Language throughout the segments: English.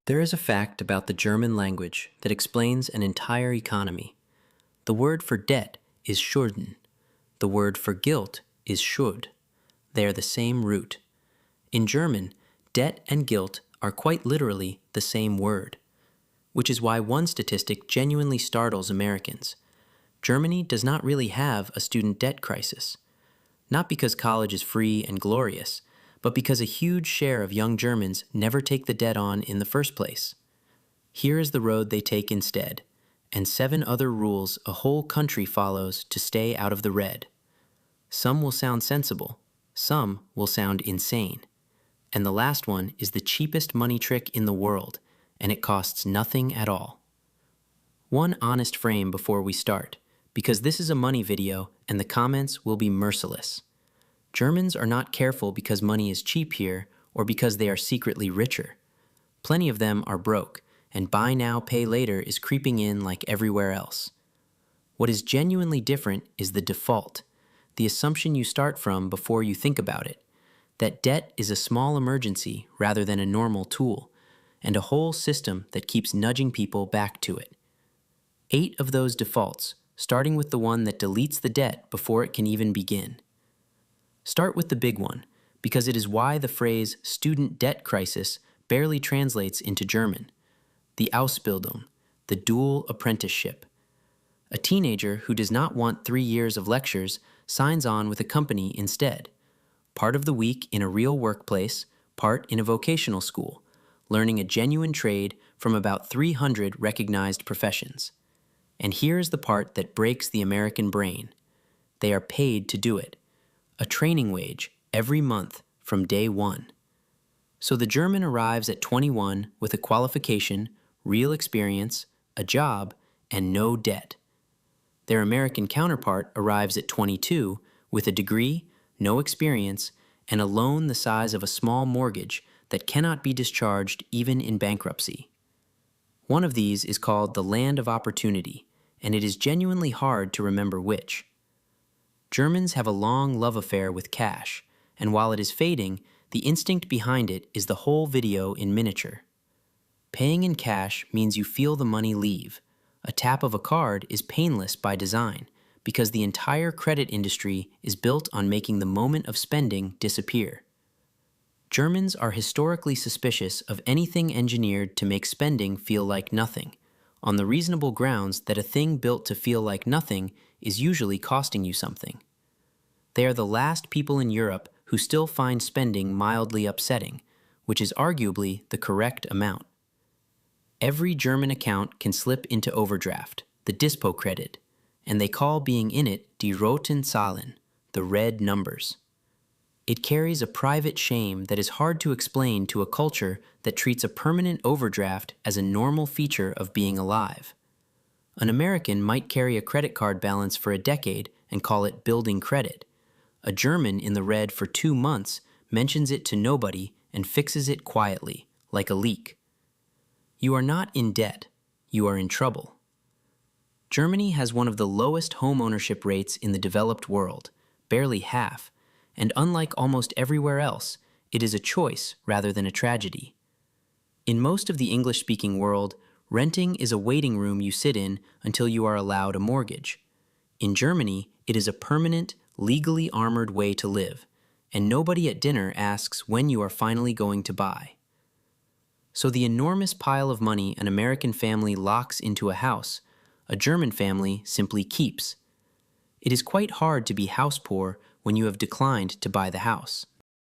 There is a fact about the German language that explains an entire economy. The word for debt is Schulden. The word for guilt is Schuld. They are the same root. In German, debt and guilt are quite literally the same word, which is why one statistic genuinely startles Americans. Germany does not really have a student debt crisis. Not because college is free and glorious, but because a huge share of young Germans never take the debt on in the first place. Here is the road they take instead, and 7 other rules a whole country follows to stay out of the red. Some will sound sensible, some will sound insane. And the last one is the cheapest money trick in the world, and it costs nothing at all. One honest frame before we start, because this is a money video and the comments will be merciless. Germans are not careful because money is cheap here or because they are secretly richer. Plenty of them are broke, and buy now, pay later is creeping in like everywhere else. What is genuinely different is the default, the assumption you start from before you think about it, that debt is a small emergency rather than a normal tool, and a whole system that keeps nudging people back to it. 8 of those defaults, starting with the one that deletes the debt before it can even begin. Start with the big one, because it is why the phrase student debt crisis barely translates into German. The Ausbildung, the dual apprenticeship. A teenager who does not want 3 years of lectures signs on with a company instead. Part of the week in a real workplace, part in a vocational school, learning a genuine trade from about 300 recognized professions. And here's the part that breaks the American brain. They are paid to do it. A training wage every month from day one. So the German arrives at 21 with a qualification, real experience, a job, and no debt. Their American counterpart arrives at 22 with a degree, no experience, and a loan the size of a small mortgage that cannot be discharged even in bankruptcy. One of these is called the land of opportunity, and it is genuinely hard to remember which. Germans have a long love affair with cash, and while it is fading, the instinct behind it is the whole video in miniature. Paying in cash means you feel the money leave. A tap of a card is painless by design, because the entire credit industry is built on making the moment of spending disappear. Germans are historically suspicious of anything engineered to make spending feel like nothing, on the reasonable grounds that a thing built to feel like nothing is usually costing you something. They are the last people in Europe who still find spending mildly upsetting, which is arguably the correct amount. Every German account can slip into overdraft, the dispo credit, and they call being in it die Roten Zahlen, the red numbers. It carries a private shame that is hard to explain to a culture that treats a permanent overdraft as a normal feature of being alive. An American might carry a credit card balance for a decade and call it building credit. A German in the red for 2 months mentions it to nobody and fixes it quietly, like a leak. You are not in debt, you are in trouble. Germany has one of the lowest home ownership rates in the developed world, barely half, and unlike almost everywhere else, it is a choice rather than a tragedy. In most of the English-speaking world, renting is a waiting room you sit in until you are allowed a mortgage. In Germany, it is a permanent, legally armored way to live, and nobody at dinner asks when you are finally going to buy. So the enormous pile of money an American family locks into a house, a German family simply keeps. It is quite hard to be house poor when you have declined to buy the house.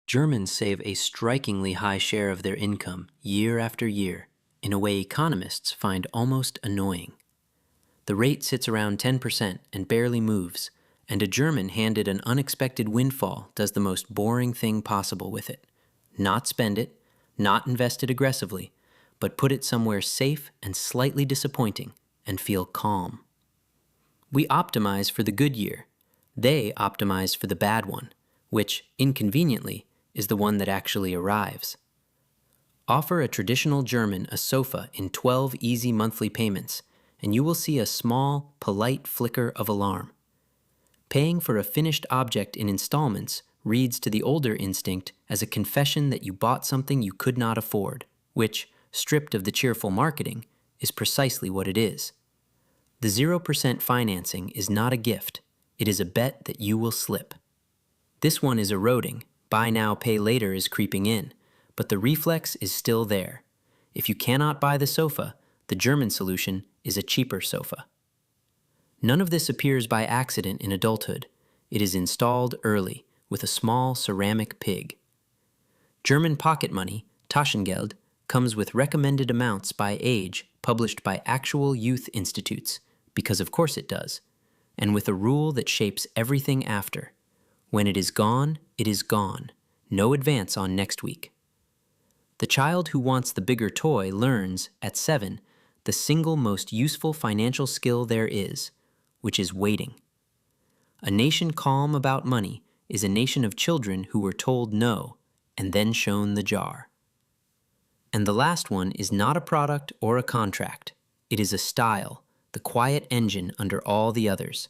Germans save a strikingly high share of their income year after year, in a way economists find almost annoying. The rate sits around 10% and barely moves, and a German handed an unexpected windfall does the most boring thing possible with it. Not spend it, not invest it aggressively, but put it somewhere safe and slightly disappointing and feel calm. We optimize for the good year. They optimize for the bad one, which, inconveniently, is the one that actually arrives. Offer a traditional German a sofa in 12 easy monthly payments, and you will see a small, polite flicker of alarm. Paying for a finished object in installments reads to the older instinct as a confession that you bought something you could not afford, which, stripped of the cheerful marketing, is precisely what it is. The 0% financing is not a gift, it is a bet that you will slip. This one is eroding, buy now, pay later is creeping in, but the reflex is still there. If you cannot buy the sofa, the German solution is a cheaper sofa. None of this appears by accident in adulthood. It is installed early, with a small ceramic pig. German pocket money, Taschengeld, comes with recommended amounts by age published by actual youth institutes, because of course it does, and with a rule that shapes everything after. When it is gone, it is gone. No advance on next week. The child who wants the bigger toy learns, at 7, the single most useful financial skill there is, which is waiting. A nation calm about money is a nation of children who were told no and then shown the jar. And the last one is not a product or a contract. It is a style, the quiet engine under all the others,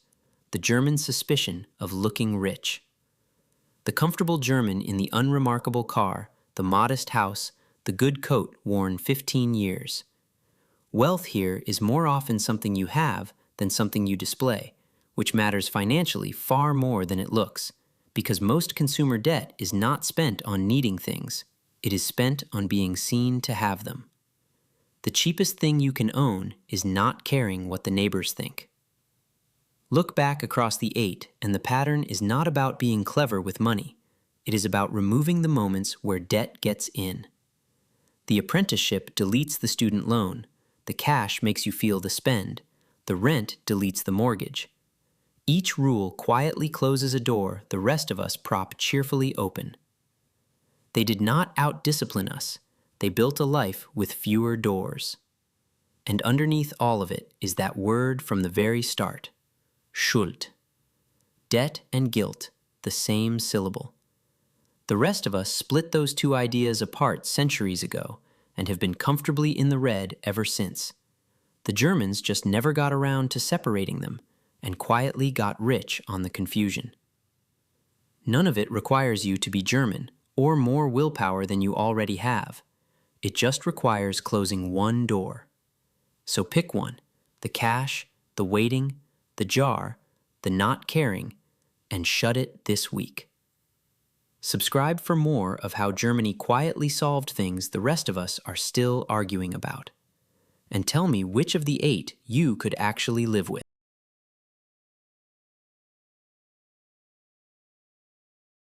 the German suspicion of looking rich. The comfortable German in the unremarkable car, the modest house, the good coat worn 15 years. Wealth here is more often something you have than something you display, which matters financially far more than it looks, because most consumer debt is not spent on needing things. It is spent on being seen to have them. The cheapest thing you can own is not caring what the neighbors think. Look back across the 8, and the pattern is not about being clever with money. It is about removing the moments where debt gets in. The apprenticeship deletes the student loan. The cash makes you feel the spend. The rent deletes the mortgage. Each rule quietly closes a door the rest of us prop cheerfully open. They did not out-discipline us. They built a life with fewer doors. And underneath all of it is that word from the very start, Schuld. Debt and guilt, the same syllable. The rest of us split those two ideas apart centuries ago and have been comfortably in the red ever since. The Germans just never got around to separating them and quietly got rich on the confusion. None of it requires you to be German or more willpower than you already have. It just requires closing one door. So pick one, the cash, the waiting, the jar, the not caring, and shut it this week. Subscribe for more of how Germany quietly solved things the rest of us are still arguing about. And tell me which of the 8 you could actually live with.